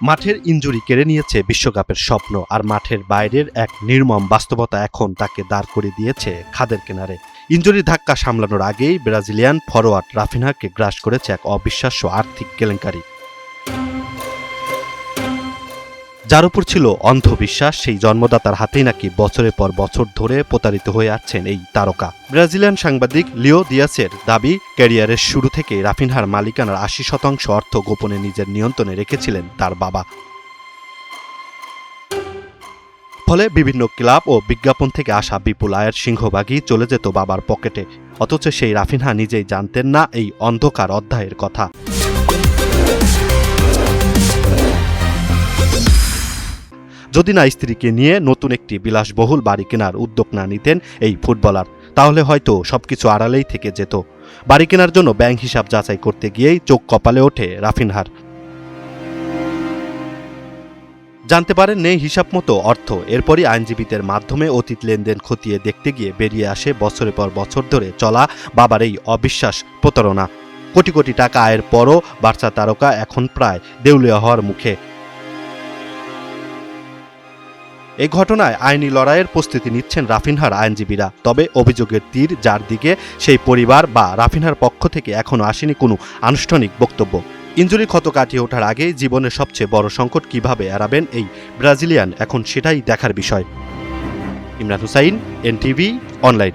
মাঠের ইনজুরি কেড়ে নিয়েছে বিশ্বকাপের স্বপ্ন, আর মাঠের বাইরের এক নির্মম বাস্তবতা এখন তাকে দাঁড় করে দিয়েছে খাদের কিনারে। ইনজুরি ধাক্কা সামলানোর আগেই ব্রাজিলিয়ান ফরোয়ার্ড রাফিনহাকে গ্রাস করেছে এক অবিশ্বাস্য আর্থিক কেলেঙ্কারি। যার উপর ছিল অন্ধবিশ্বাস, সেই জন্মদাতার হাতেই নাকি বছরের পর বছর ধরে প্রতারিত হয়ে আসছেন এই তারকা। ব্রাজিলিয়ান সাংবাদিক লিও দিয়াসের দাবি, ক্যারিয়ারের শুরু থেকে রাফিনহার মালিকানার ৮০% অর্থ গোপনে নিজের নিয়ন্ত্রণে রেখেছিলেন তার বাবা। ফলে বিভিন্ন ক্লাব ও বিজ্ঞাপন থেকে আসা বিপুল আয়ের সিংহভাগই চলে যেত বাবার পকেটে। অথচ সেই রাফিনহা নিজেই জানতেন না এই অন্ধকার অধ্যায়ের কথা। যদি না স্ত্রীকে নিয়ে নতুন একটি বিলাসবহুল বাড়ি কেনার উদ্যোগ না নিতেন এই ফুটবলার, তাহলে হয়তো সবকিছু আড়ালেই থেকে যেত। বাড়ি কেনার জন্য ব্যাংক হিসাব যাচাই করতে গিয়েই চোখ কপালে ওঠে রাফিনহার। জানতে পারেন নেই হিসাব মতো অর্থ। এরপরই আইনজীবীদের মাধ্যমে অতীত লেনদেন খতিয়ে দেখতে গিয়ে বেরিয়ে আসে বছরের পর বছর ধরে চলা বাবার এই অবিশ্বাস প্রতারণা। কোটি কোটি টাকা আয়ের পরও বার্সা তারকা এখন প্রায় দেউলিয়া হওয়ার মুখে। এই ঘটনায় আইনি লড়াইয়ের প্রস্তুতি নিচ্ছেন রাফিনহার আইনজীবীরা। তবে অভিযোগের তীর যার দিকে, সেই পরিবার বা রাফিনহার পক্ষ থেকে এখনও আসেনি কোনো আনুষ্ঠানিক বক্তব্য। ইনজুরি ক্ষত কাটিয়ে ওঠার আগেই জীবনের সবচেয়ে বড় সংকট কিভাবে এড়াবেন এই ব্রাজিলিয়ান, এখন সেটাই দেখার বিষয়। Imran Hussain, NTV online.